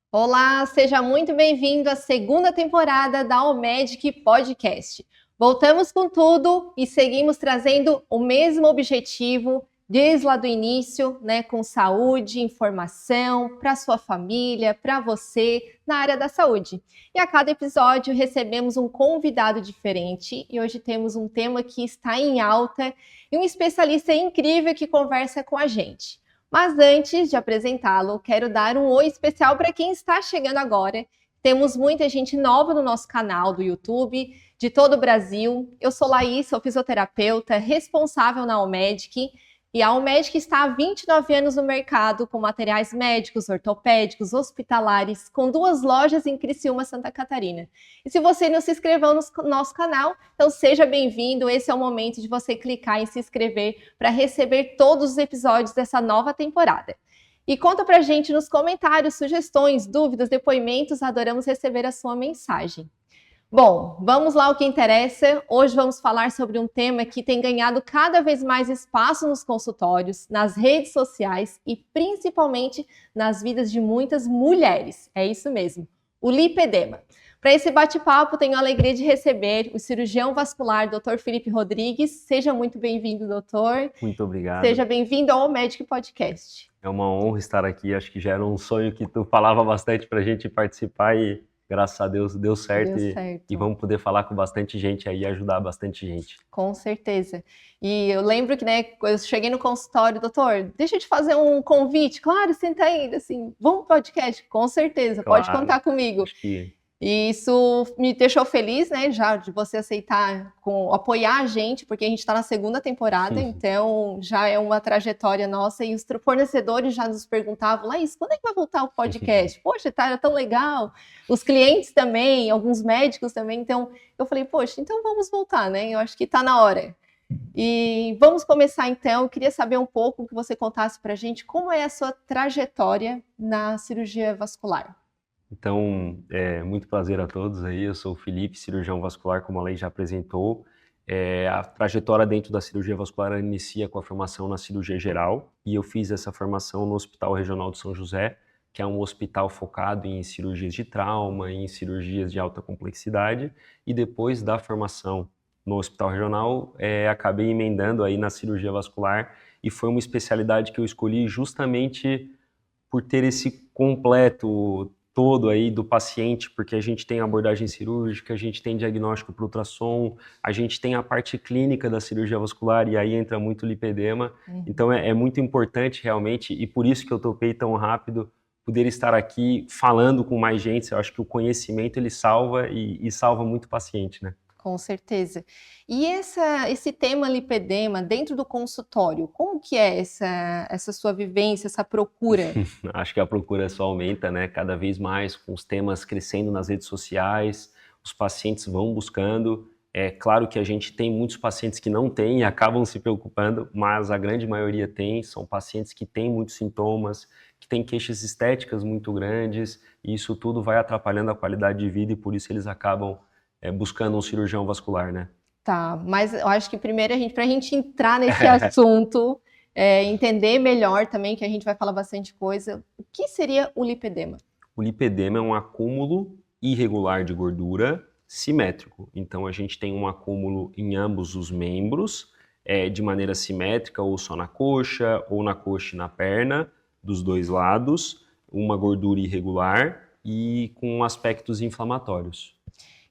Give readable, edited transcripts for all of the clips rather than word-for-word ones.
Olá, seja muito bem-vindo à segunda temporada da Almedic Podcast. Voltamos com tudo e seguimos trazendo o mesmo objetivo desde lá do início, né, com saúde, informação para sua família, para você, na área da saúde. E a cada episódio recebemos um convidado diferente e hoje temos um tema que está em alta e um especialista incrível que conversa com a gente. Mas antes de apresentá-lo, quero dar um oi especial para quem está chegando agora. Temos muita gente nova no nosso canal do YouTube, de todo o Brasil. Eu sou Laís, sou fisioterapeuta, responsável na Almedic. E a Almedic está há 29 anos no mercado com materiais médicos, ortopédicos, hospitalares, com 2 lojas em Criciúma, Santa Catarina. E se você não se inscreveu no nosso canal, então seja bem-vindo. Esse é o momento de você clicar em se inscrever para receber todos os episódios dessa nova temporada. E conta pra gente nos comentários, sugestões, dúvidas, depoimentos, adoramos receber a sua mensagem. Bom, vamos lá ao que interessa. Hoje vamos falar sobre um tema que tem ganhado cada vez mais espaço nos consultórios, nas redes sociais e principalmente nas vidas de muitas mulheres. É isso mesmo, o lipedema. Para esse bate-papo, tenho a alegria de receber o cirurgião vascular, Dr. Felipe Rodrigues. Seja muito bem-vindo, doutor. Muito obrigado. Seja bem-vindo ao Almedic Podcast. É uma honra estar aqui. Acho que já era um sonho que tu falava bastante para a gente participar e graças a Deus deu certo. E vamos poder falar com bastante gente aí e ajudar bastante gente. Com certeza. E eu lembro que, né, quando eu cheguei no consultório, doutor, deixa eu te fazer um convite. Claro, senta aí, assim, vamos pro podcast? Com certeza, Claro, pode contar comigo. Acho que... E isso me deixou feliz, né, já de você aceitar, apoiar a gente, porque a gente está na segunda temporada, então já é uma trajetória nossa, e os fornecedores já nos perguntavam, Laís, quando é que vai voltar o podcast? Poxa, era tão legal. Os clientes também, alguns médicos também, então eu falei, poxa, então vamos voltar, né, eu acho que está na hora. E vamos começar então, eu queria saber um pouco, que você contasse pra gente, como é a sua trajetória na cirurgia vascular. Então, muito prazer a todos aí, eu sou o Felipe, cirurgião vascular, como a Lei já apresentou. A trajetória dentro da cirurgia vascular inicia com a formação na cirurgia geral, e eu fiz essa formação no Hospital Regional de São José, que é um hospital focado em cirurgias de trauma, em cirurgias de alta complexidade, e depois da formação no Hospital Regional, acabei emendando aí na cirurgia vascular, e foi uma especialidade que eu escolhi justamente por ter esse completo todo aí do paciente, porque a gente tem abordagem cirúrgica, a gente tem diagnóstico por ultrassom, a gente tem a parte clínica da cirurgia vascular, e aí entra muito o lipedema. Então é muito importante realmente, e por isso que eu topei tão rápido, poder estar aqui falando com mais gente. Eu acho que o conhecimento ele salva e salva muito paciente, né? Com certeza. E esse tema lipedema dentro do consultório, como que é essa sua vivência, essa procura? Acho que a procura só aumenta, né? Cada vez mais, com os temas crescendo nas redes sociais, os pacientes vão buscando. É claro que a gente tem muitos pacientes que não têm e acabam se preocupando, mas a grande maioria tem. São pacientes que têm muitos sintomas, que têm queixas estéticas muito grandes, e isso tudo vai atrapalhando a qualidade de vida, e por isso eles acabam buscando um cirurgião vascular, né? Tá, mas eu acho que primeiro para a gente entrar nesse assunto, entender melhor também, que a gente vai falar bastante coisa, o que seria o lipedema? O lipedema é um acúmulo irregular de gordura simétrico. Então a gente tem um acúmulo em ambos os membros, de maneira simétrica, ou só na coxa, ou na coxa e na perna, dos dois lados, uma gordura irregular e com aspectos inflamatórios.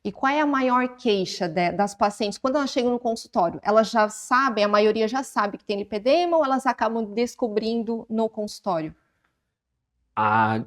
E qual é a maior queixa das pacientes quando elas chegam no consultório? Elas já sabem, a maioria já sabe que tem lipedema, ou elas acabam descobrindo no consultório?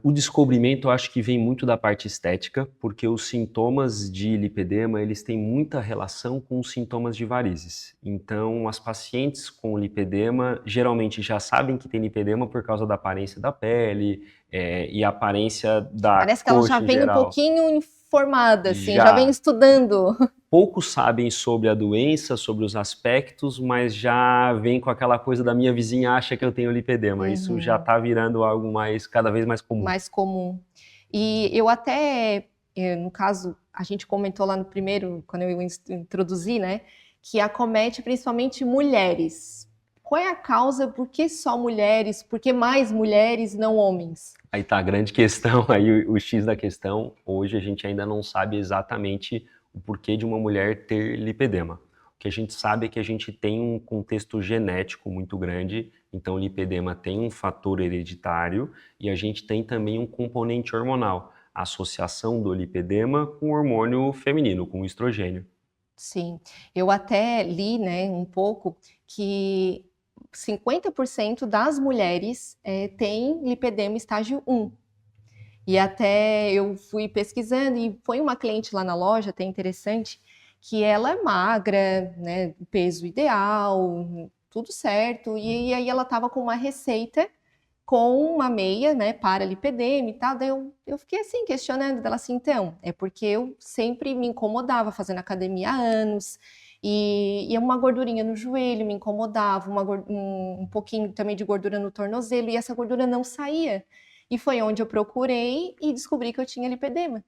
O descobrimento eu acho que vem muito da parte estética, porque os sintomas de lipedema, eles têm muita relação com os sintomas de varizes. Então, as pacientes com lipedema geralmente já sabem que tem lipedema por causa da aparência da pele, e a aparência da Parece que ela já coxa em vem um geral. pouquinho informada, assim, já vem estudando. Poucos sabem sobre a doença, sobre os aspectos, mas já vem com aquela coisa da minha vizinha acha que eu tenho lipedema. Isso já está virando algo cada vez mais comum. Mais comum. E eu até, no caso, a gente comentou lá no primeiro, quando eu introduzi, né, que acomete principalmente mulheres. qual é a causa, por que só mulheres, por que mais mulheres, não homens? Aí tá a grande questão, aí o X da questão, hoje a gente ainda não sabe exatamente o porquê de uma mulher ter lipedema. O que a gente sabe é que a gente tem um contexto genético muito grande, então o lipedema tem um fator hereditário e a gente tem também um componente hormonal, a associação do lipedema com o hormônio feminino, com o estrogênio. Sim, eu até li, né, um pouco que 50% das mulheres têm lipedema estágio 1. E até eu fui pesquisando e foi uma cliente lá na loja, até interessante, que ela é magra, né, peso ideal, tudo certo, e aí ela estava com uma receita com uma meia, né, para lipedema e tal, daí eu fiquei assim, questionando dela assim, então, é porque eu sempre me incomodava fazendo academia há anos, e uma gordurinha no joelho me incomodava, um pouquinho também de gordura no tornozelo, e essa gordura não saía. E foi onde eu procurei e descobri que eu tinha lipedema.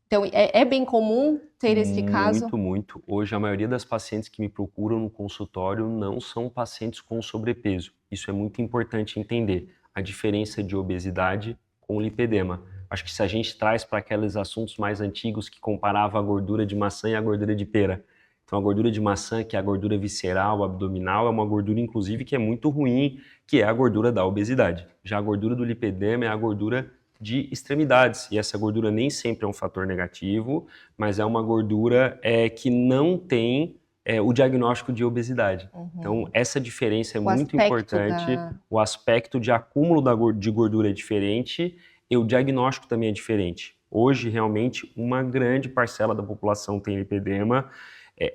Então, é bem comum ter esse caso? Muito, muito. Hoje, a maioria das pacientes que me procuram no consultório não são pacientes com sobrepeso. Isso é muito importante entender. A diferença de obesidade com lipedema. Acho que se a gente traz para aqueles assuntos mais antigos que comparava a gordura de maçã e a gordura de pera. Então, a gordura de maçã, que é a gordura visceral, abdominal, é uma gordura, inclusive, que é muito ruim, que é a gordura da obesidade. Já a gordura do lipedema é a gordura de extremidades, e essa gordura nem sempre é um fator negativo, mas é uma gordura que não tem o diagnóstico de obesidade. Então, essa diferença é O muito aspecto importante, o aspecto de acúmulo de gordura é diferente e o diagnóstico também é diferente. Hoje, realmente, uma grande parcela da população tem lipedema.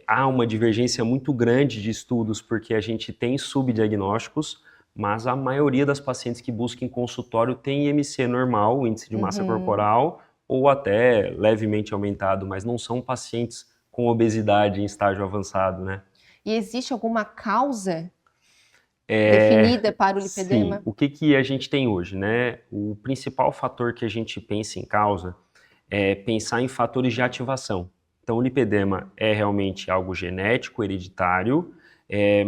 Há uma divergência muito grande de estudos, porque a gente tem subdiagnósticos, mas a maioria das pacientes que buscam em consultório tem IMC normal, o índice de massa corporal, ou até levemente aumentado, mas não são pacientes com obesidade em estágio avançado, né? E existe alguma causa definida para o lipedema? Sim, o que a gente tem hoje, né? O principal fator que a gente pensa em causa é pensar em fatores de ativação. Então, o lipedema é realmente algo genético, hereditário,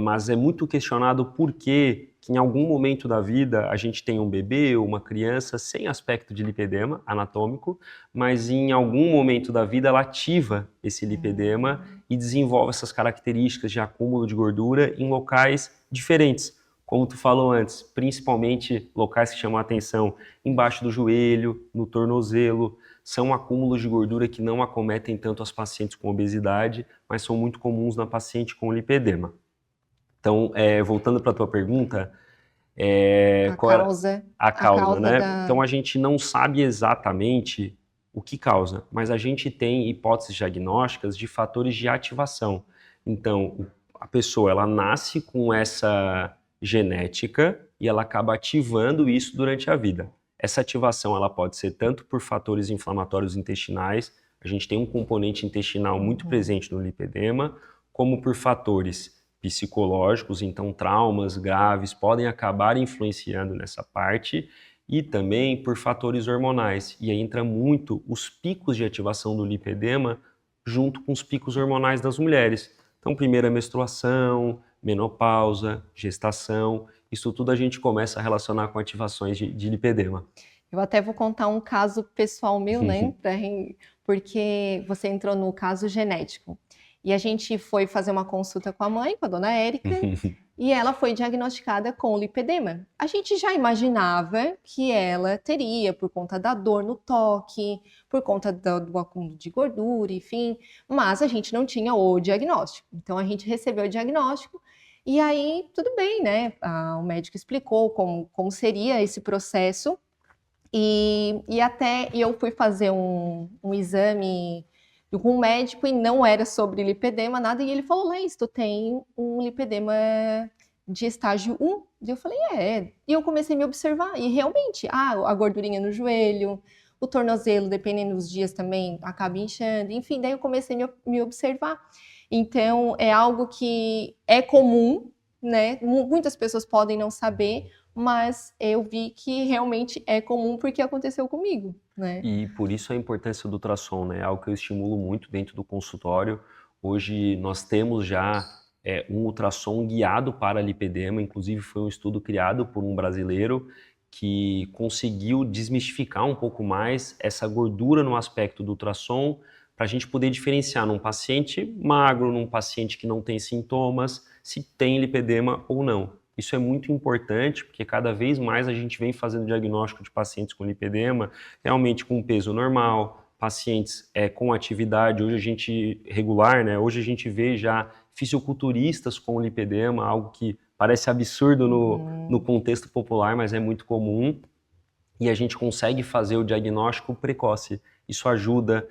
mas é muito questionado por que em algum momento da vida a gente tem um bebê ou uma criança sem aspecto de lipedema anatômico, mas em algum momento da vida ela ativa esse lipedema e desenvolve essas características de acúmulo de gordura em locais diferentes. Como tu falou antes, principalmente locais que chamam a atenção embaixo do joelho, no tornozelo, são acúmulos de gordura que não acometem tanto as pacientes com obesidade, mas são muito comuns na paciente com lipedema. Então, voltando para a tua pergunta, qual era a causa, né? Então, a gente não sabe exatamente o que causa, mas a gente tem hipóteses diagnósticas de fatores de ativação. Então, a pessoa, ela nasce com essa genética e ela acaba ativando isso durante a vida. Essa ativação, ela pode ser tanto por fatores inflamatórios intestinais, a gente tem um componente intestinal muito presente no lipedema, como por fatores psicológicos, então traumas graves podem acabar influenciando nessa parte, e também por fatores hormonais. E aí entra muito os picos de ativação do lipedema junto com os picos hormonais das mulheres. Então, primeira menstruação, menopausa, gestação, isso tudo a gente começa a relacionar com ativações de lipedema. Eu até vou contar um caso pessoal meu, né? Porque você entrou no caso genético. E a gente foi fazer uma consulta com a mãe, com a dona Érica, e ela foi diagnosticada com lipedema. A gente já imaginava que ela teria, por conta da dor no toque, por conta do acúmulo de gordura, enfim, mas a gente não tinha o diagnóstico. Então a gente recebeu o diagnóstico e aí tudo bem, né? O médico explicou como seria esse processo e eu fui fazer um exame com um médico e não era sobre lipedema, nada, e ele falou, Laís, tu tem um lipedema de estágio 1? E eu falei, E eu comecei a me observar, e realmente, a gordurinha no joelho, o tornozelo, dependendo dos dias também, acaba inchando, enfim, daí eu comecei a me observar. Então, é algo que é comum, né? Muitas pessoas podem não saber, mas eu vi que realmente é comum porque aconteceu comigo, né? E por isso a importância do ultrassom, né? É algo que eu estimulo muito dentro do consultório. Hoje nós temos já um ultrassom guiado para lipedema. Inclusive foi um estudo criado por um brasileiro que conseguiu desmistificar um pouco mais essa gordura no aspecto do ultrassom, para a gente poder diferenciar num paciente magro, num paciente que não tem sintomas, se tem lipedema ou não. Isso é muito importante, porque cada vez mais a gente vem fazendo diagnóstico de pacientes com lipedema, realmente com peso normal, pacientes com atividade, hoje a gente regular, né? Hoje a gente vê já fisiculturistas com lipedema, algo que parece absurdo no contexto popular, mas é muito comum, e a gente consegue fazer o diagnóstico precoce. Isso ajuda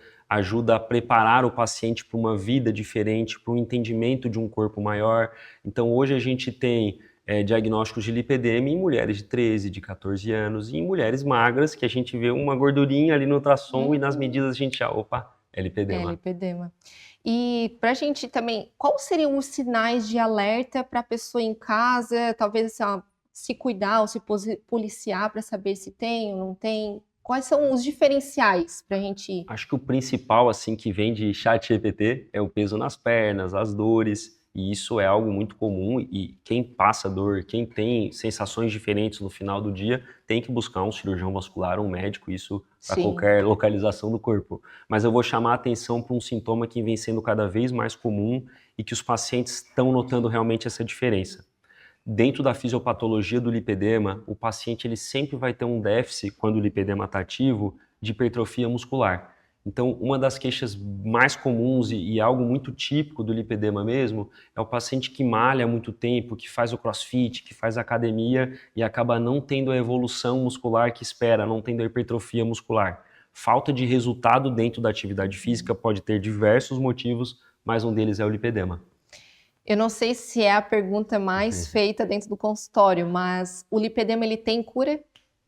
a preparar o paciente para uma vida diferente, para um entendimento de um corpo maior. Então hoje a gente tem diagnósticos de lipedema em mulheres de 13, de 14 anos, e em mulheres magras, que a gente vê uma gordurinha ali no ultrassom e nas medidas a gente já, opa, é lipedema. É lipedema. E para a gente também, quais seriam os sinais de alerta para a pessoa em casa, talvez assim, se cuidar ou se policiar para saber se tem ou não tem? Quais são os diferenciais para a gente? Acho que o principal, assim, que vem de ChatGPT é o peso nas pernas, as dores, e isso é algo muito comum, e quem passa dor, quem tem sensações diferentes no final do dia, tem que buscar um cirurgião vascular, um médico, isso para qualquer localização do corpo. Mas eu vou chamar a atenção para um sintoma que vem sendo cada vez mais comum e que os pacientes estão notando realmente essa diferença. Dentro da fisiopatologia do lipedema, o paciente ele sempre vai ter um déficit, quando o lipedema está ativo, de hipertrofia muscular. Então, uma das queixas mais comuns e algo muito típico do lipedema mesmo, é o paciente que malha há muito tempo, que faz o crossfit, que faz academia e acaba não tendo a evolução muscular que espera, não tendo a hipertrofia muscular. Falta de resultado dentro da atividade física pode ter diversos motivos, mas um deles é o lipedema. Eu não sei se é a pergunta mais feita dentro do consultório, mas o lipedema ele tem cura?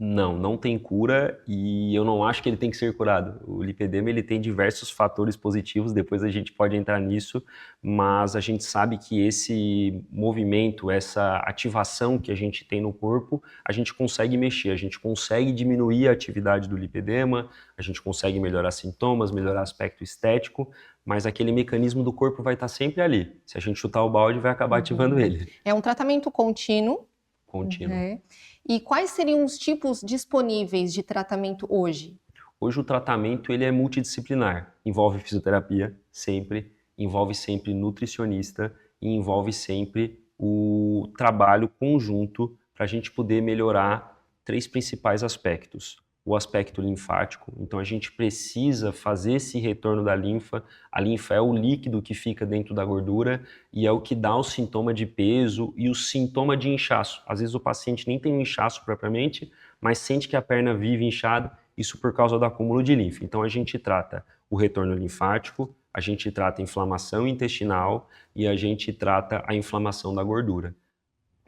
Não, não tem cura e eu não acho que ele tem que ser curado. O lipedema ele tem diversos fatores positivos, depois a gente pode entrar nisso, mas a gente sabe que esse movimento, essa ativação que a gente tem no corpo, a gente consegue mexer, a gente consegue diminuir a atividade do lipedema, a gente consegue melhorar sintomas, melhorar aspecto estético, mas aquele mecanismo do corpo vai estar sempre ali. Se a gente chutar o balde, vai acabar ativando ele. É um tratamento contínuo. Contínuo. E quais seriam os tipos disponíveis de tratamento hoje? Hoje o tratamento ele é multidisciplinar, envolve fisioterapia, sempre, envolve sempre nutricionista e envolve sempre o trabalho conjunto para a gente poder melhorar 3 principais aspectos. O aspecto linfático, então a gente precisa fazer esse retorno da linfa. A linfa é o líquido que fica dentro da gordura e é o que dá o sintoma de peso e o sintoma de inchaço. Às vezes o paciente nem tem um inchaço propriamente, mas sente que a perna vive inchada, isso por causa do acúmulo de linfa. Então a gente trata o retorno linfático, a gente trata a inflamação intestinal e a gente trata a inflamação da gordura.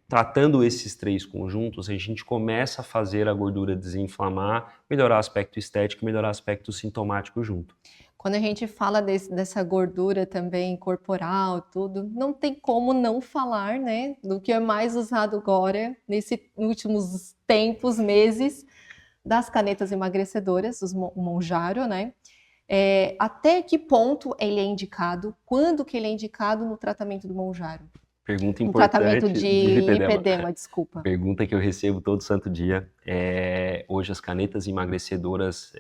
Tratando esses 3 conjuntos, a gente começa a fazer a gordura desinflamar, melhorar o aspecto estético, melhorar o aspecto sintomático junto. Quando a gente fala dessa gordura também corporal, tudo, não tem como não falar, né, do que é mais usado agora, nesses últimos tempos, meses, das canetas emagrecedoras, os Mounjaro, né? Até que ponto ele é indicado? Quando que ele é indicado no tratamento do Mounjaro? Pergunta No importante tratamento de lipedema. lipedema, desculpa. Pergunta que eu recebo todo santo dia. Hoje as canetas emagrecedoras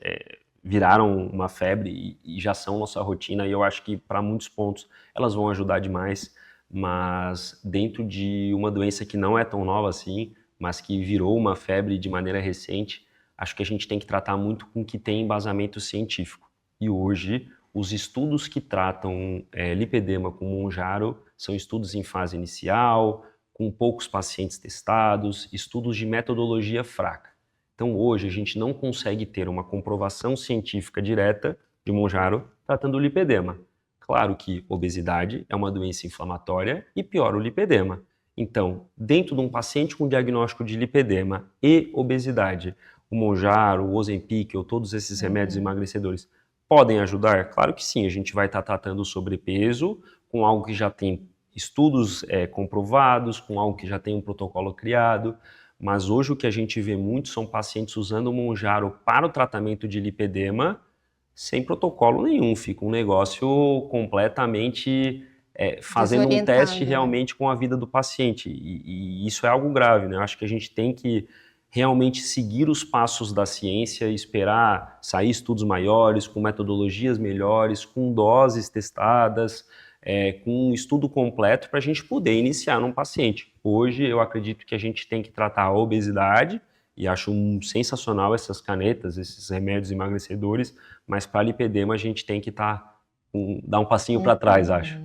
viraram uma febre e já são nossa rotina, e eu acho que para muitos pontos elas vão ajudar demais, mas dentro de uma doença que não é tão nova assim, mas que virou uma febre de maneira recente, acho que a gente tem que tratar muito com o que tem embasamento científico. E hoje os estudos que tratam lipedema com Mounjaro são estudos em fase inicial, com poucos pacientes testados, estudos de metodologia fraca. Então hoje a gente não consegue ter uma comprovação científica direta de Mounjaro tratando o lipedema. Claro que obesidade é uma doença inflamatória e piora o lipedema. Então, dentro de um paciente com diagnóstico de lipedema e obesidade, o Mounjaro, o Ozempic ou todos esses remédios emagrecedores podem ajudar? Claro que sim, a gente vai estar tratando o sobrepeso com algo que já tem estudos comprovados, com algo que já tem um protocolo criado, mas hoje o que a gente vê muito são pacientes usando o Mounjaro para o tratamento de lipedema sem protocolo nenhum, fica um negócio completamente fazendo um teste Desorientado, né? realmente com a vida do paciente. E isso é algo grave, né? Eu acho que a gente tem que realmente seguir os passos da ciência e esperar sair estudos maiores, com metodologias melhores, com doses testadas, com um estudo completo para a gente poder iniciar num paciente. Hoje, eu acredito que a gente tem que tratar a obesidade, e acho sensacional essas canetas, esses remédios emagrecedores, mas para lipedema a gente tem que dar um passinho para trás, acho.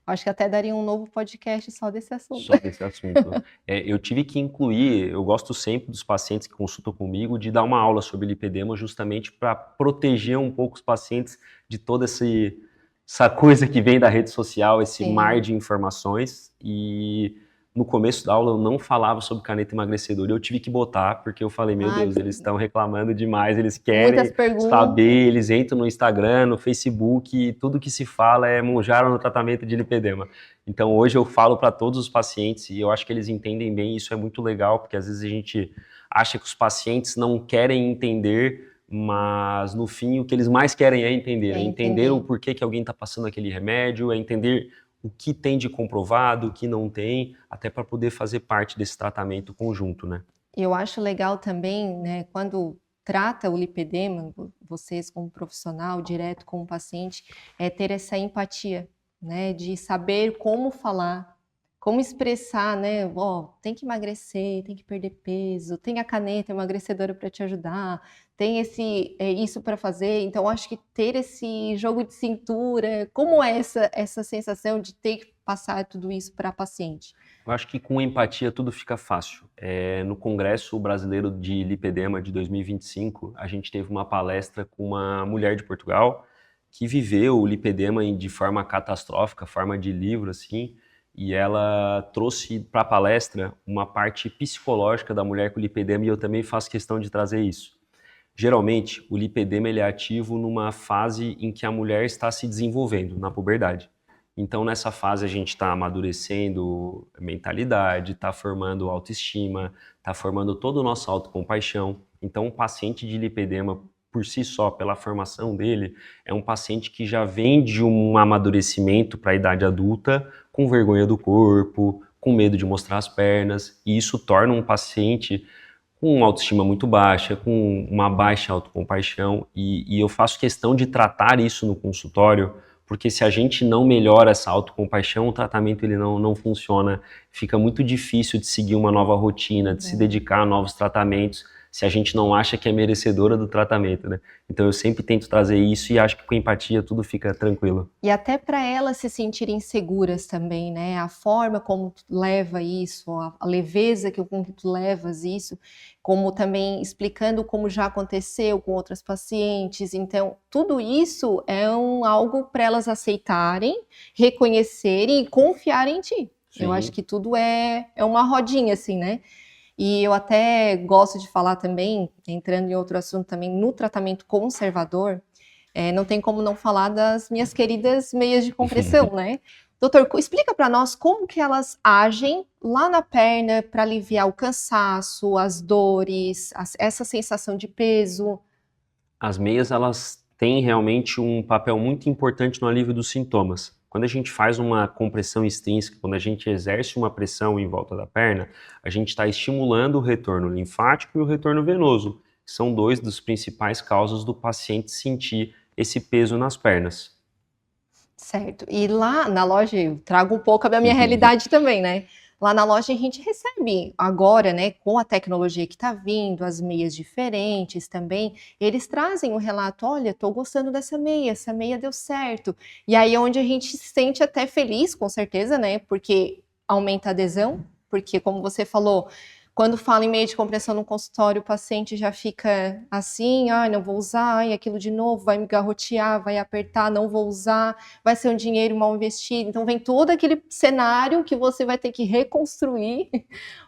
Acho que até daria um novo podcast só desse assunto. Só desse assunto. Eu tive que incluir, eu gosto sempre dos pacientes que consultam comigo, de dar uma aula sobre lipedema justamente para proteger um pouco os pacientes de toda essa coisa que vem da rede social, esse mar de informações. E no começo da aula eu não falava sobre caneta emagrecedora, eu tive que botar, porque eu falei, meu Deus, eles estão reclamando demais, eles querem saber, eles entram no Instagram, no Facebook, e tudo que se fala é Mounjaro no tratamento de lipedema. Então hoje eu falo para todos os pacientes, e eu acho que eles entendem bem, isso é muito legal, porque às vezes a gente acha que os pacientes não querem entender, mas no fim o que eles mais querem é entender o porquê que alguém está passando aquele remédio, é entender o que tem de comprovado, o que não tem, até para poder fazer parte desse tratamento conjunto, né? Eu acho legal também, né, quando trata o lipedema, vocês como profissional, direto com o paciente, ter essa empatia, né, de saber como falar, como expressar, né, tem que emagrecer, tem que perder peso, tem a caneta emagrecedora para te ajudar, tem isso para fazer. Então acho que ter esse jogo de cintura, como é essa sensação de ter que passar tudo isso para a paciente? Eu acho que com empatia tudo fica fácil. No Congresso Brasileiro de Lipedema de 2025, a gente teve uma palestra com uma mulher de Portugal que viveu o lipedema de forma catastrófica, forma de livro, assim, e ela trouxe para a palestra uma parte psicológica da mulher com lipedema, e eu também faço questão de trazer isso. Geralmente, o lipedema ele é ativo numa fase em que a mulher está se desenvolvendo, na puberdade. Então, nessa fase, a gente está amadurecendo mentalidade, está formando autoestima, está formando toda a nossa autocompaixão. Então, o paciente de lipedema, por si só, pela formação dele, é um paciente que já vem de um amadurecimento para a idade adulta, com vergonha do corpo, com medo de mostrar as pernas, e isso torna um paciente com uma autoestima muito baixa, com uma baixa autocompaixão, e eu faço questão de tratar isso no consultório, porque se a gente não melhora essa autocompaixão, o tratamento ele não funciona, fica muito difícil de seguir uma nova rotina, de se dedicar a novos tratamentos, se a gente não acha que é merecedora do tratamento, né? Então eu sempre tento trazer isso e acho que com empatia tudo fica tranquilo. E até para elas se sentirem seguras também, né? A forma como tu leva isso, a leveza com que tu levas isso, como também explicando como já aconteceu com outras pacientes. Então, tudo isso é algo para elas aceitarem, reconhecerem e confiarem em ti. Sim. Eu acho que tudo é uma rodinha, assim, né? E eu até gosto de falar também, entrando em outro assunto também, no tratamento conservador, não tem como não falar das minhas queridas meias de compressão, né? Doutor, explica para nós como que elas agem lá na perna para aliviar o cansaço, as dores, essa sensação de peso. As meias, elas têm realmente um papel muito importante no alívio dos sintomas. Quando a gente faz uma compressão extrínseca, quando a gente exerce uma pressão em volta da perna, a gente está estimulando o retorno linfático e o retorno venoso, que são dois dos principais causas do paciente sentir esse peso nas pernas. Certo. E lá na loja, eu trago um pouco da minha realidade também, né? Lá na loja a gente recebe agora, né, com a tecnologia que está vindo, as meias diferentes também, eles trazem um relato, olha, estou gostando dessa meia, essa meia deu certo. E aí é onde a gente se sente até feliz, com certeza, né, porque aumenta a adesão, porque como você falou, quando fala em meia de compressão no consultório, o paciente já fica assim, não vou usar, aquilo de novo, vai me garrotear, vai apertar, não vou usar, vai ser um dinheiro mal investido. Então vem todo aquele cenário que você vai ter que reconstruir,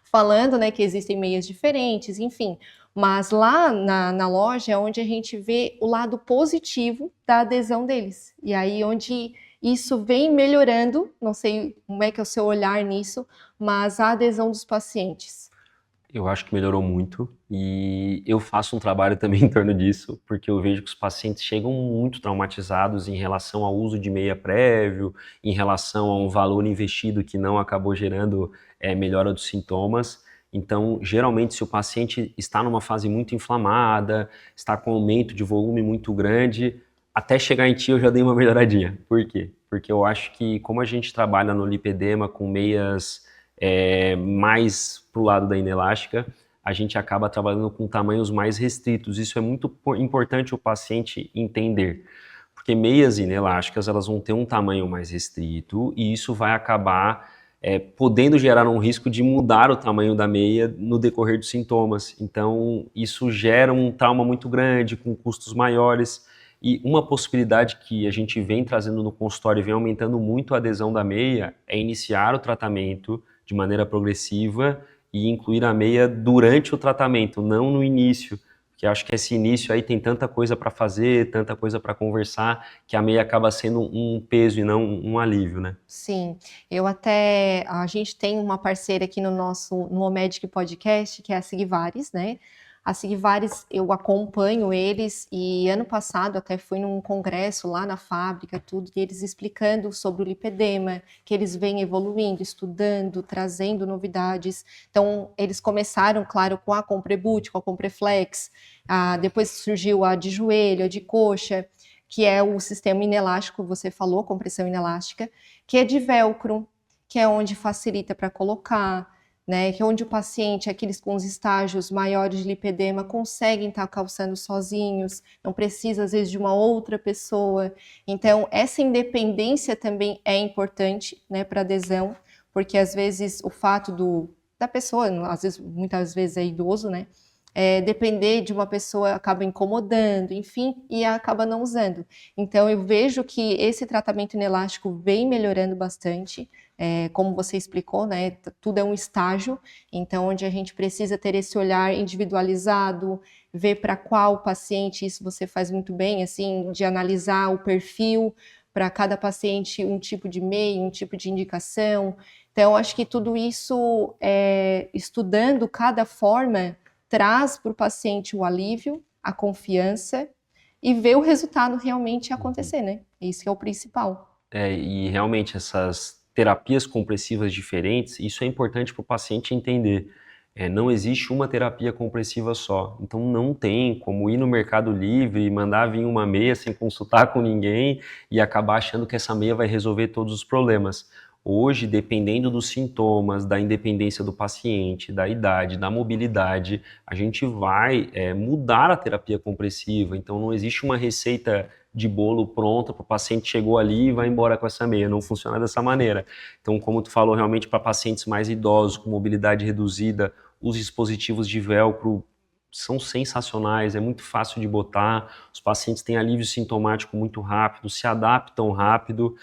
falando, né, que existem meias diferentes, enfim. Mas lá na loja é onde a gente vê o lado positivo da adesão deles. E aí onde isso vem melhorando, não sei como é que é o seu olhar nisso, mas a adesão dos pacientes. Eu acho que melhorou muito e eu faço um trabalho também em torno disso, porque eu vejo que os pacientes chegam muito traumatizados em relação ao uso de meia prévio, em relação a um valor investido que não acabou gerando melhora dos sintomas. Então, geralmente, se o paciente está numa fase muito inflamada, está com aumento de volume muito grande, até chegar em ti eu já dei uma melhoradinha. Por quê? Porque eu acho que como a gente trabalha no lipedema com meias mais para o lado da inelástica, a gente acaba trabalhando com tamanhos mais restritos. Isso é muito importante o paciente entender, porque meias inelásticas elas vão ter um tamanho mais restrito e isso vai acabar podendo gerar um risco de mudar o tamanho da meia no decorrer dos sintomas. Então, isso gera um trauma muito grande, com custos maiores. E uma possibilidade que a gente vem trazendo no consultório e vem aumentando muito a adesão da meia é iniciar o tratamento de maneira progressiva e incluir a meia durante o tratamento, não no início, porque acho que esse início aí tem tanta coisa para fazer, tanta coisa para conversar, que a meia acaba sendo um peso e não um alívio, né? Sim, a gente tem uma parceira aqui no Omedic Podcast, que é a Sigvares, né? A Sigvares, eu acompanho eles e ano passado até fui num congresso lá na fábrica, tudo, e eles explicando sobre o lipedema, que eles vêm evoluindo, estudando, trazendo novidades. Então, eles começaram, claro, com a Compreboot, com a Compreflex, depois surgiu a de joelho, a de coxa, que é o sistema inelástico, você falou, compressão inelástica, que é de velcro, que é onde facilita para colocar, né? Que é onde o paciente, aqueles com os estágios maiores de lipedema, conseguem estar calçando sozinhos, não precisa às vezes de uma outra pessoa. Então, essa independência também é importante, né, para adesão, porque às vezes o fato da pessoa, às vezes, muitas vezes é idoso, né? Depender de uma pessoa acaba incomodando, enfim, e acaba não usando. Então, eu vejo que esse tratamento inelástico vem melhorando bastante, como você explicou, né? Tudo é um estágio, então, onde a gente precisa ter esse olhar individualizado, ver para qual paciente, isso você faz muito bem, assim, de analisar o perfil para cada paciente, um tipo de meio, um tipo de indicação. Então, acho que tudo isso, estudando cada forma, traz para o paciente o alívio, a confiança e ver o resultado realmente acontecer, né? Isso que é o principal. E realmente essas terapias compressivas diferentes, isso é importante para o paciente entender. Não existe uma terapia compressiva só. Então não tem como ir no Mercado Livre e mandar vir uma meia sem consultar com ninguém e acabar achando que essa meia vai resolver todos os problemas. Hoje, dependendo dos sintomas, da independência do paciente, da idade, da mobilidade, a gente vai mudar a terapia compressiva. Então não existe uma receita de bolo pronta para o paciente chegou ali e vai embora com essa meia. Não funciona dessa maneira. Então, como tu falou, realmente para pacientes mais idosos, com mobilidade reduzida, os dispositivos de velcro são sensacionais, é muito fácil de botar, os pacientes têm alívio sintomático muito rápido, se adaptam rápido,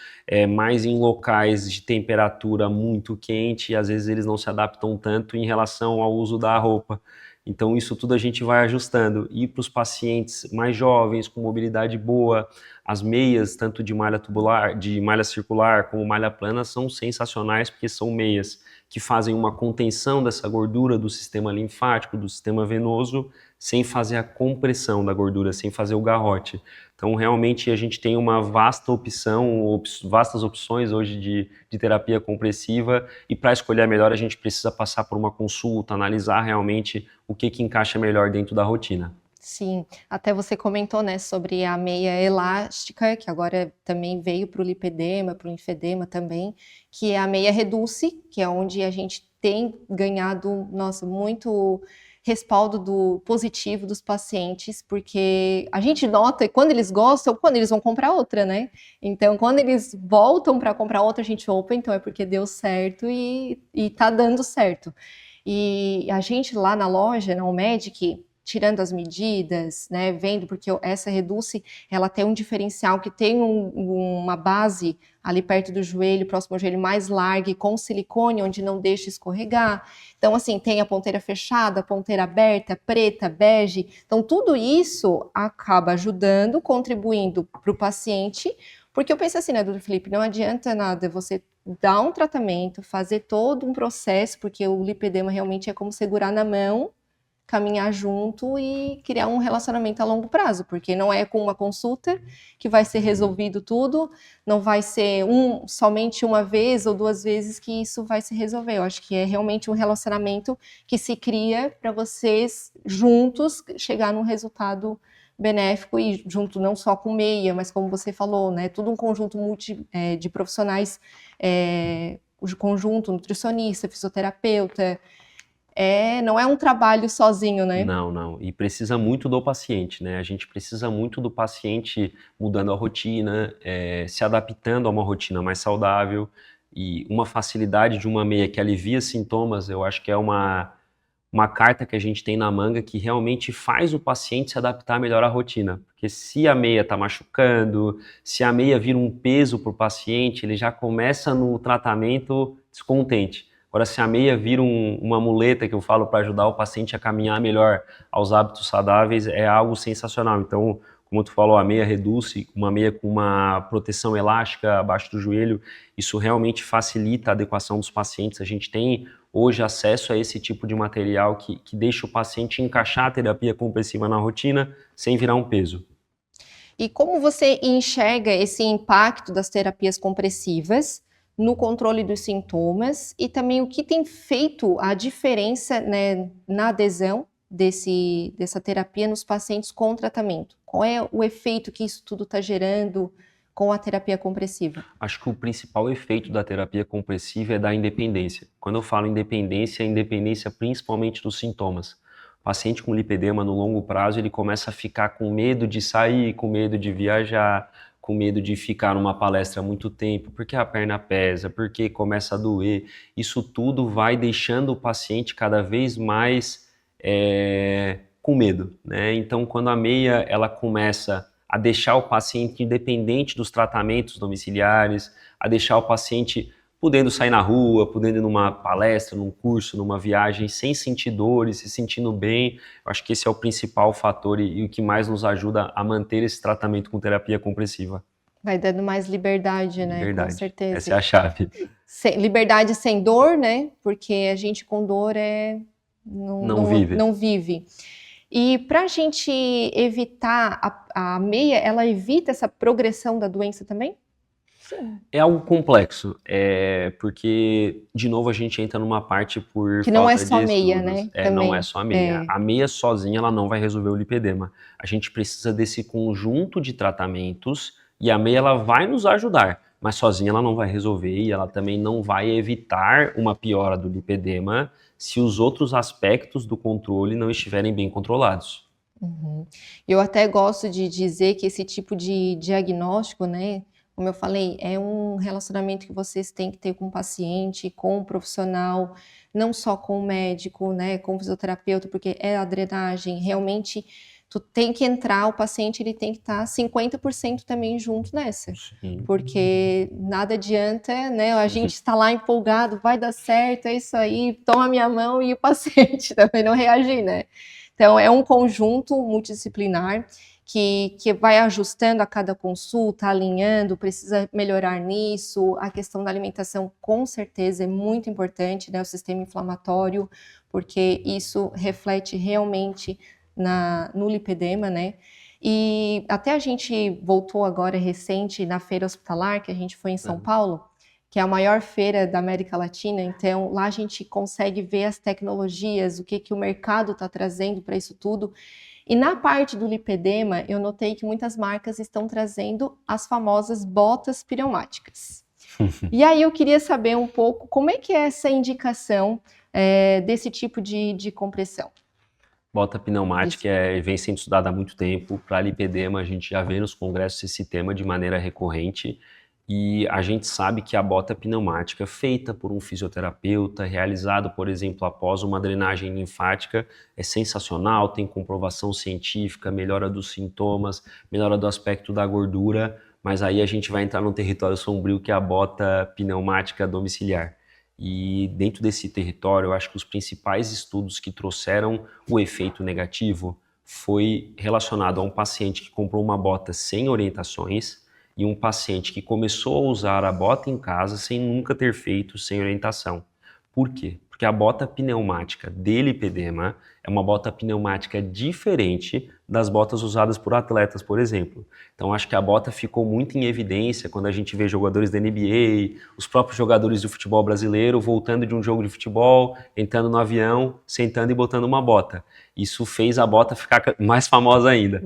mais em locais de temperatura muito quente, e às vezes eles não se adaptam tanto em relação ao uso da roupa. Então isso tudo a gente vai ajustando. E para os pacientes mais jovens, com mobilidade boa, as meias, tanto de malha tubular, de malha circular, como malha plana, são sensacionais, porque são meias que fazem uma contenção dessa gordura do sistema linfático, do sistema venoso, sem fazer a compressão da gordura, sem fazer o garrote. Então, realmente, a gente tem uma vasta opção, vastas opções hoje de terapia compressiva, e para escolher a melhor, a gente precisa passar por uma consulta, analisar realmente o que encaixa melhor dentro da rotina. Sim, até você comentou, né, sobre a meia elástica, que agora também veio para o lipedema, para o linfedema também, que é a meia Reduce, que é onde a gente tem ganhado, nossa, muito respaldo positivo dos pacientes, porque a gente nota quando eles gostam, quando eles vão comprar outra, né? Então, quando eles voltam para comprar outra, a gente, opa, então é porque deu certo e tá dando certo. E a gente lá na loja, na Omedic, tirando as medidas, né, vendo, porque essa Reduce, ela tem um diferencial que tem uma base ali perto do joelho, próximo ao joelho, mais larga, com silicone, onde não deixa escorregar. Então, assim, tem a ponteira fechada, a ponteira aberta, preta, bege. Então, tudo isso acaba ajudando, contribuindo para o paciente, porque eu penso assim, né, doutor Felipe, não adianta nada você dar um tratamento, fazer todo um processo, porque o lipedema realmente é como segurar na mão, caminhar junto e criar um relacionamento a longo prazo, porque não é com uma consulta que vai ser resolvido tudo, não vai ser somente uma vez ou duas vezes que isso vai se resolver. Eu acho que é realmente um relacionamento que se cria para vocês juntos chegar num resultado benéfico e junto não só com meia, mas como você falou, né, tudo um conjunto de profissionais, o conjunto nutricionista, fisioterapeuta, não é um trabalho sozinho, né? Não, não. E precisa muito do paciente, né? A gente precisa muito do paciente mudando a rotina, se adaptando a uma rotina mais saudável. E uma facilidade de uma meia que alivia sintomas, eu acho que é uma carta que a gente tem na manga que realmente faz o paciente se adaptar melhor à rotina. Porque se a meia está machucando, se a meia vira um peso para o paciente, ele já começa no tratamento descontente. Agora, se a meia vira uma muleta, que eu falo, para ajudar o paciente a caminhar melhor aos hábitos saudáveis, é algo sensacional. Então, como tu falou, a meia reduz, uma meia com uma proteção elástica abaixo do joelho, isso realmente facilita a adequação dos pacientes. A gente tem hoje acesso a esse tipo de material que deixa o paciente encaixar a terapia compressiva na rotina sem virar um peso. E como você enxerga esse impacto das terapias compressivas no controle dos sintomas e também o que tem feito a diferença, né, na adesão dessa terapia nos pacientes com tratamento? Qual é o efeito que isso tudo está gerando com a terapia compressiva? Acho que o principal efeito da terapia compressiva é da independência. Quando eu falo independência, é independência principalmente dos sintomas. O paciente com lipedema no longo prazo, ele começa a ficar com medo de sair, com medo de viajar, com medo de ficar numa palestra há muito tempo, porque a perna pesa, porque começa a doer. Isso tudo vai deixando o paciente cada vez mais com medo, né? Então, quando a meia ela começa a deixar o paciente independente dos tratamentos domiciliares, a deixar o paciente podendo sair na rua, podendo ir numa palestra, num curso, numa viagem, sem sentir dores, se sentindo bem. Eu acho que esse é o principal fator e o que mais nos ajuda a manter esse tratamento com terapia compressiva. Vai dando mais liberdade, né? Liberdade. Com certeza. Essa é a chave. Liberdade sem dor, né? Porque a gente com dor não vive. Não vive. E para a gente evitar, a meia, ela evita essa progressão da doença também? Sim. É algo complexo, porque, de novo, a gente entra numa parte por que não falta é só de meia, estudos. né? Não é só a meia. A meia sozinha ela não vai resolver o lipedema. A gente precisa desse conjunto de tratamentos e a meia ela vai nos ajudar, mas sozinha ela não vai resolver e ela também não vai evitar uma piora do lipedema se os outros aspectos do controle não estiverem bem controlados. Uhum. Eu até gosto de dizer que esse tipo de diagnóstico, né, como eu falei, é um relacionamento que vocês têm que ter com o paciente, com o profissional, não só com o médico, né, com o fisioterapeuta, porque é a drenagem, realmente tu tem que entrar, o paciente ele tem que estar 50% também junto nessa. Sim. Porque nada adianta, né, a gente está lá empolgado, vai dar certo, é isso aí, toma minha mão e o paciente também não reagir, né? Então, é um conjunto multidisciplinar que vai ajustando a cada consulta, alinhando, precisa melhorar nisso. A questão da alimentação, com certeza, é muito importante, né? O sistema inflamatório, porque isso reflete realmente no lipedema, né? E até a gente voltou agora recente na feira hospitalar, que a gente foi em São Paulo, que é a maior feira da América Latina, então lá a gente consegue ver as tecnologias, o que o mercado está trazendo para isso tudo. E na parte do lipedema, eu notei que muitas marcas estão trazendo as famosas botas pneumáticas. E aí eu queria saber um pouco como é que é essa indicação desse tipo de compressão. Bota pneumática vem sendo estudada há muito tempo. Para lipedema, a gente já vê nos congressos esse tema de maneira recorrente. E a gente sabe que a bota pneumática, feita por um fisioterapeuta, realizado, por exemplo, após uma drenagem linfática, é sensacional, tem comprovação científica, melhora dos sintomas, melhora do aspecto da gordura, mas aí a gente vai entrar num território sombrio que é a bota pneumática domiciliar. E dentro desse território, eu acho que os principais estudos que trouxeram o efeito negativo foi relacionado a um paciente que comprou uma bota sem orientações, e um paciente que começou a usar a bota em casa sem nunca ter feito, sem orientação. Por quê? Porque a bota pneumática de lipedema é uma bota pneumática diferente das botas usadas por atletas, por exemplo. Então acho que a bota ficou muito em evidência quando a gente vê jogadores da NBA, os próprios jogadores do futebol brasileiro voltando de um jogo de futebol, entrando no avião, sentando e botando uma bota. Isso fez a bota ficar mais famosa ainda.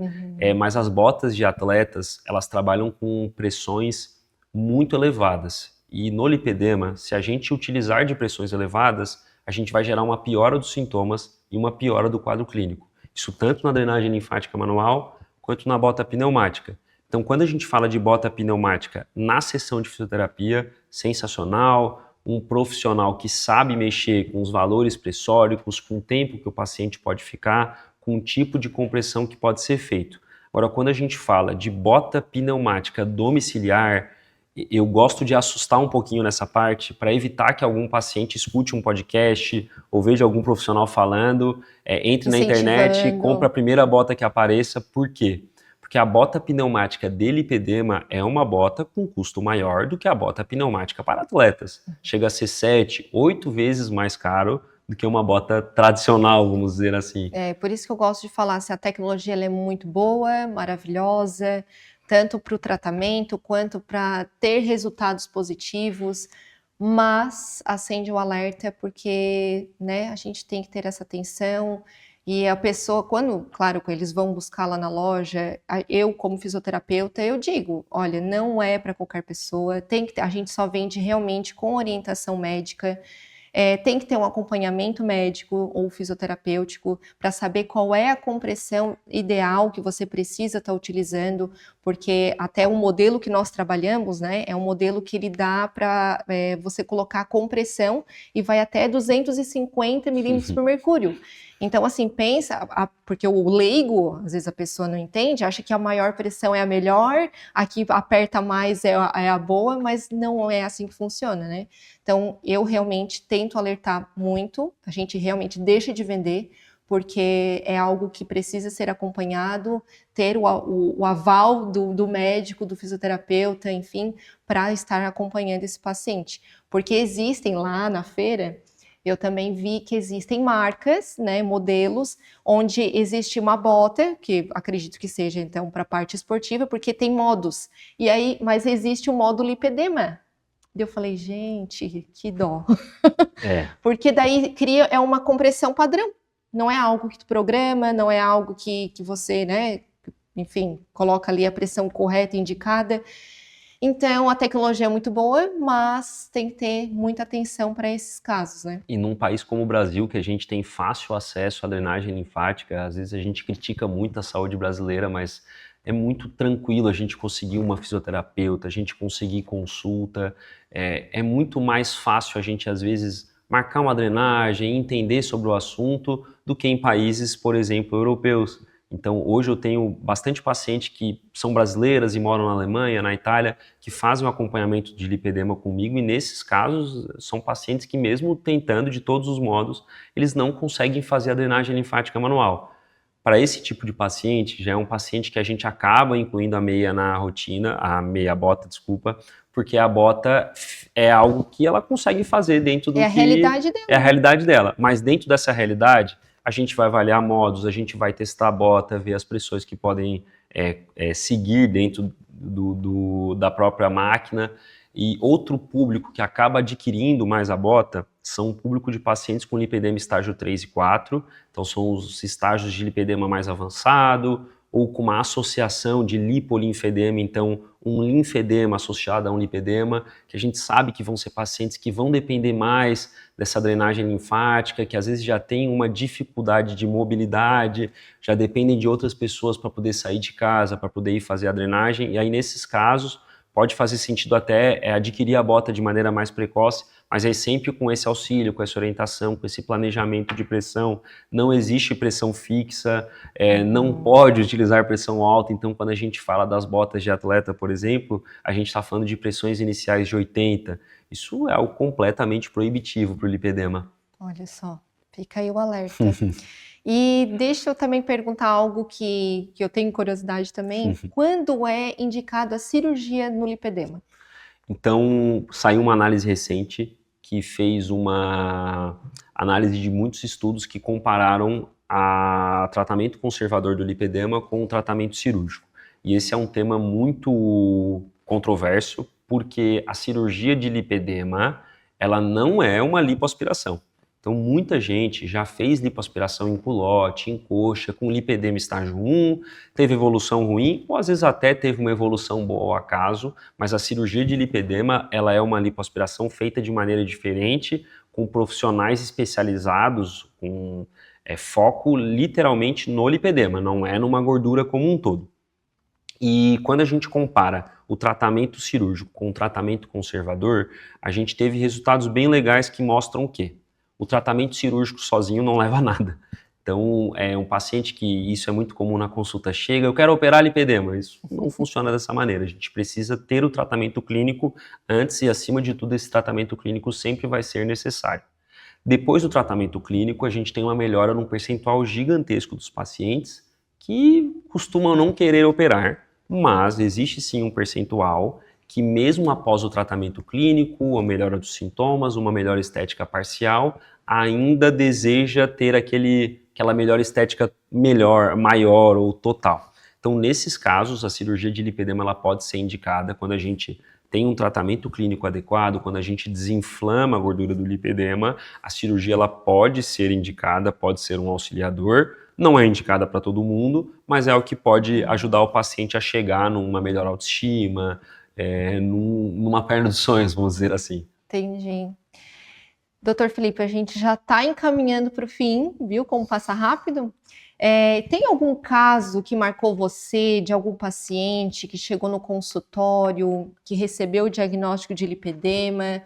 Mas as botas de atletas, elas trabalham com pressões muito elevadas. E no lipedema, se a gente utilizar de pressões elevadas, a gente vai gerar uma piora dos sintomas e uma piora do quadro clínico. Isso tanto na drenagem linfática manual, quanto na bota pneumática. Então, quando a gente fala de bota pneumática na sessão de fisioterapia, sensacional, um profissional que sabe mexer com os valores pressóricos, com o tempo que o paciente pode ficar, com o tipo de compressão que pode ser feito. Agora, quando a gente fala de bota pneumática domiciliar, eu gosto de assustar um pouquinho nessa parte para evitar que algum paciente escute um podcast ou veja algum profissional falando, entre na internet, compra a primeira bota que apareça. Por quê? Porque a bota pneumática de lipedema é uma bota com custo maior do que a bota pneumática para atletas. Chega a ser 7, 8 vezes mais caro do que uma bota tradicional, vamos dizer assim. Por isso que eu gosto de falar, se a tecnologia ela é muito boa, maravilhosa, tanto para o tratamento quanto para ter resultados positivos, mas acende o alerta porque, né, a gente tem que ter essa atenção e a pessoa, claro, quando eles vão buscar lá na loja, eu como fisioterapeuta, eu digo, olha, não é para qualquer pessoa, a gente só vende realmente com orientação médica. Tem que ter um acompanhamento médico ou fisioterapêutico para saber qual é a compressão ideal que você precisa estar utilizando, porque até o modelo que nós trabalhamos, né, é um modelo que ele dá para você colocar compressão e vai até 250 milímetros por mercúrio. Então, assim, pensa, porque o leigo, às vezes a pessoa não entende, acha que a maior pressão é a melhor, a que aperta mais é a boa, mas não é assim que funciona, né? Então, eu realmente tento alertar muito, a gente realmente deixa de vender, porque é algo que precisa ser acompanhado, ter o aval do médico, do fisioterapeuta, enfim, para estar acompanhando esse paciente. Porque existem lá na feira, eu também vi que existem marcas, né, modelos, onde existe uma bota, que acredito que seja então para a parte esportiva, porque tem modos. E aí, mas existe o modo lipedema. Eu falei, gente, que dó. Porque daí é uma compressão padrão. Não é algo que tu programa, não é algo que você, né, enfim, coloca ali a pressão correta, indicada. Então, a tecnologia é muito boa, mas tem que ter muita atenção para esses casos, né? E num país como o Brasil, que a gente tem fácil acesso à drenagem linfática, às vezes a gente critica muito a saúde brasileira, mas é muito tranquilo a gente conseguir uma fisioterapeuta, a gente conseguir consulta, é muito mais fácil a gente, às vezes, marcar uma drenagem, entender sobre o assunto, do que em países, por exemplo, europeus. Então, hoje eu tenho bastante pacientes que são brasileiras e moram na Alemanha, na Itália, que fazem um acompanhamento de lipedema comigo, e nesses casos são pacientes que, mesmo tentando de todos os modos, eles não conseguem fazer a drenagem linfática manual. Para esse tipo de paciente, já é um paciente que a gente acaba incluindo a meia na rotina, a meia bota, desculpa, porque a bota é algo que ela consegue fazer dentro do que... É a realidade dela. É a realidade dela, mas dentro dessa realidade, a gente vai avaliar modos, a gente vai testar a bota, ver as pressões que podem seguir dentro da própria máquina. E outro público que acaba adquirindo mais a bota são o público de pacientes com lipedema estágio 3 e 4, então são os estágios de lipedema mais avançado, ou com uma associação de lipolinfedema, então um linfedema associado a um lipedema, que a gente sabe que vão ser pacientes que vão depender mais dessa drenagem linfática, que às vezes já tem uma dificuldade de mobilidade, já dependem de outras pessoas para poder sair de casa, para poder ir fazer a drenagem, e aí nesses casos pode fazer sentido até adquirir a bota de maneira mais precoce, mas aí sempre com esse auxílio, com essa orientação, com esse planejamento de pressão. Não existe pressão fixa, não pode utilizar pressão alta. Então, quando a gente fala das botas de atleta, por exemplo, a gente está falando de pressões iniciais de 80. Isso é algo completamente proibitivo para o lipedema. Olha só, Fica aí o alerta. E deixa eu também perguntar algo que eu tenho curiosidade também. Quando é indicado a cirurgia no lipedema? Então, saiu uma análise recente que fez uma análise de muitos estudos que compararam a tratamento conservador do lipedema com o tratamento cirúrgico. E esse é um tema muito controverso, porque a cirurgia de lipedema, ela não é uma lipoaspiração. Então, muita gente já fez lipoaspiração em culote, em coxa, com lipedema estágio 1, teve evolução ruim, ou às vezes até teve uma evolução boa ao acaso, mas a cirurgia de lipedema, ela é uma lipoaspiração feita de maneira diferente, com profissionais especializados, com foco literalmente no lipedema, não é numa gordura como um todo. E quando a gente compara o tratamento cirúrgico com o tratamento conservador, a gente teve resultados bem legais que mostram o quê? O tratamento cirúrgico sozinho não leva a nada. Então, um paciente que isso é muito comum na consulta, chega, eu quero operar lipedema. Isso não funciona dessa maneira. A gente precisa ter o tratamento clínico antes e, acima de tudo, esse tratamento clínico sempre vai ser necessário. Depois do tratamento clínico, a gente tem uma melhora num percentual gigantesco dos pacientes que costumam não querer operar, mas existe sim um percentual que mesmo após o tratamento clínico, a melhora dos sintomas, uma melhora estética parcial, ainda deseja ter aquela melhora estética maior ou total. Então, nesses casos, a cirurgia de lipedema ela pode ser indicada quando a gente tem um tratamento clínico adequado, quando a gente desinflama a gordura do lipedema, a cirurgia ela pode ser indicada, pode ser um auxiliador, não é indicada para todo mundo, mas é o que pode ajudar o paciente a chegar numa melhor autoestima, numa perna dos sonhos, vamos dizer assim. Entendi. Doutor Felipe, a gente já está encaminhando para o fim, viu como passa rápido? Tem algum caso que marcou você, de algum paciente que chegou no consultório, que recebeu o diagnóstico de lipedema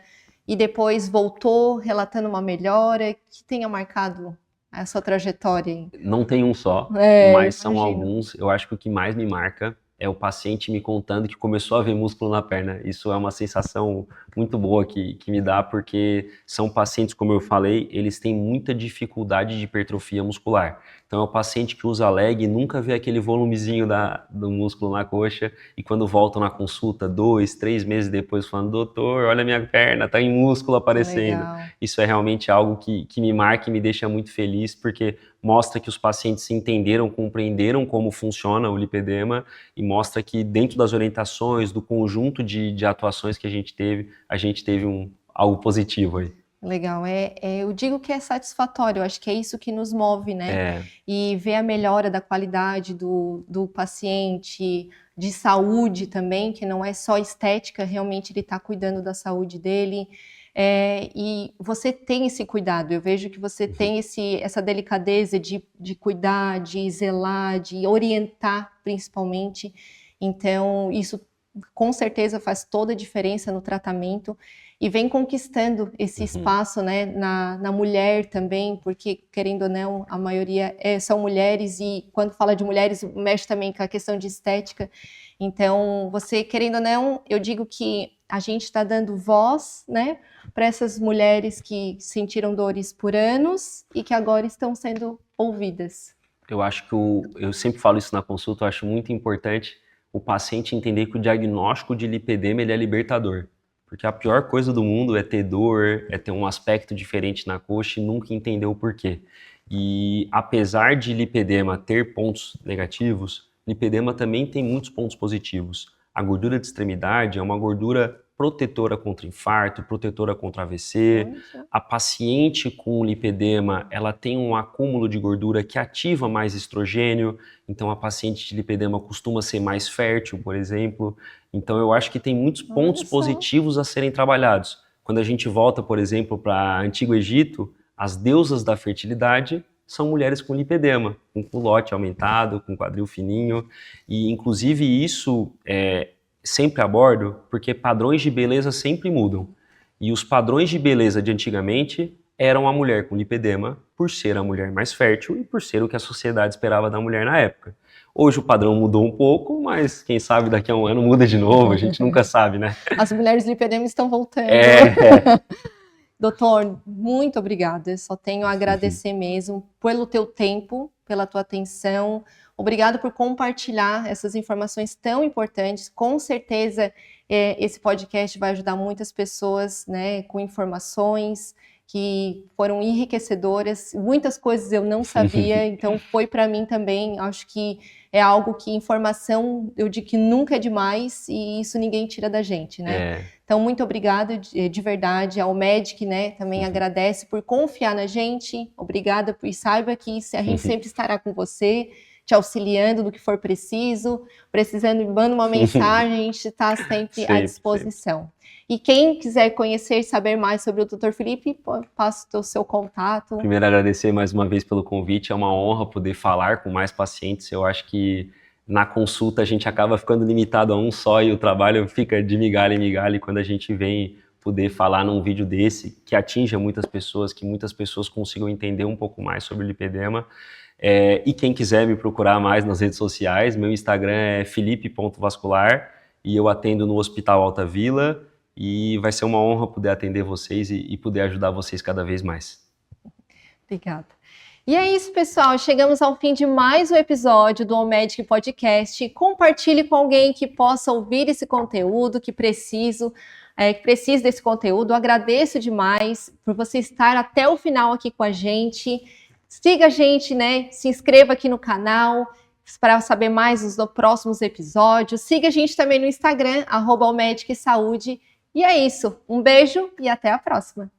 e depois voltou relatando uma melhora, que tenha marcado a sua trajetória? Não tem um só, mas são alguns. Eu acho que o que mais me marca é o paciente me contando que começou a ver músculo na perna. Isso é uma sensação muito boa que me dá, porque são pacientes, como eu falei, eles têm muita dificuldade de hipertrofia muscular. Então é o paciente que usa leg e nunca vê aquele volumezinho do músculo na coxa, e quando voltam na consulta, 2, 3 meses depois, falando, doutor, olha a minha perna, tá em músculo aparecendo. Legal. Isso é realmente algo que me marca e me deixa muito feliz, porque mostra que os pacientes entenderam, compreenderam como funciona o lipedema e mostra que dentro das orientações, do conjunto de atuações que a gente teve algo positivo aí. Legal, eu digo que é satisfatório, eu acho que é isso que nos move, né? E ver a melhora da qualidade do paciente, de saúde também, que não é só estética, realmente ele está cuidando da saúde dele. E você tem esse cuidado, eu vejo que você tem essa delicadeza de cuidar, de zelar, de orientar principalmente. Então, isso com certeza faz toda a diferença no tratamento e vem conquistando esse espaço, né, na mulher também, porque, querendo ou não, a maioria são mulheres e quando fala de mulheres, mexe também com a questão de estética. Então, você, querendo ou não, eu digo que a gente está dando voz, né, para essas mulheres que sentiram dores por anos e que agora estão sendo ouvidas. Eu acho que eu sempre falo isso na consulta, eu acho muito importante o paciente entender que o diagnóstico de lipedema ele é libertador. Porque a pior coisa do mundo é ter dor, é ter um aspecto diferente na coxa e nunca entender o porquê. E apesar de lipedema ter pontos negativos, lipedema também tem muitos pontos positivos. A gordura de extremidade é uma gordura protetora contra infarto, protetora contra AVC. A paciente com lipedema, ela tem um acúmulo de gordura que ativa mais estrogênio, então a paciente de lipedema costuma ser mais fértil, por exemplo. Então eu acho que tem muitos pontos positivos a serem trabalhados. Quando a gente volta, por exemplo, para Antigo Egito, as deusas da fertilidade são mulheres com lipedema, com culote aumentado, com quadril fininho, e inclusive isso sempre abordo, porque padrões de beleza sempre mudam. E os padrões de beleza de antigamente eram a mulher com lipedema, por ser a mulher mais fértil e por ser o que a sociedade esperava da mulher na época. Hoje o padrão mudou um pouco, mas quem sabe daqui a um ano muda de novo, a gente nunca sabe, né? As mulheres lipedema estão voltando. Doutor, muito obrigada. Eu só tenho a agradecer mesmo pelo teu tempo, pela tua atenção. Obrigado por compartilhar essas informações tão importantes. Com certeza, esse podcast vai ajudar muitas pessoas, né, com informações que foram enriquecedoras. Muitas coisas eu não sabia, então foi para mim também. Acho que é algo que informação, eu digo que nunca é demais e isso ninguém tira da gente, né? Então, muito obrigada de verdade ao Medic, né? Também agradece por confiar na gente. Obrigada e saiba que a gente sempre estará com você, te auxiliando no que for preciso. Precisando, manda uma mensagem, a gente está sempre à disposição. E quem quiser conhecer e saber mais sobre o Dr. Felipe, passa o seu contato. Primeiro, agradecer mais uma vez pelo convite. É uma honra poder falar com mais pacientes. Eu acho que na consulta a gente acaba ficando limitado a um só e o trabalho fica de migalha em migalha. E quando a gente vem poder falar num vídeo desse, que atinja muitas pessoas, que muitas pessoas consigam entender um pouco mais sobre o lipedema. E quem quiser me procurar mais nas redes sociais, meu Instagram é felipe.vascular e eu atendo no Hospital Alta Vila. E vai ser uma honra poder atender vocês e poder ajudar vocês cada vez mais. Obrigada. E é isso, pessoal. Chegamos ao fim de mais um episódio do OMEDIC Podcast. Compartilhe com alguém que possa ouvir esse conteúdo, que precise desse conteúdo. Eu agradeço demais por você estar até o final aqui com a gente. Siga a gente, né? Se inscreva aqui no canal para saber mais dos próximos episódios. Siga a gente também no Instagram, @omedicsaúde. E é isso. Um beijo e até a próxima.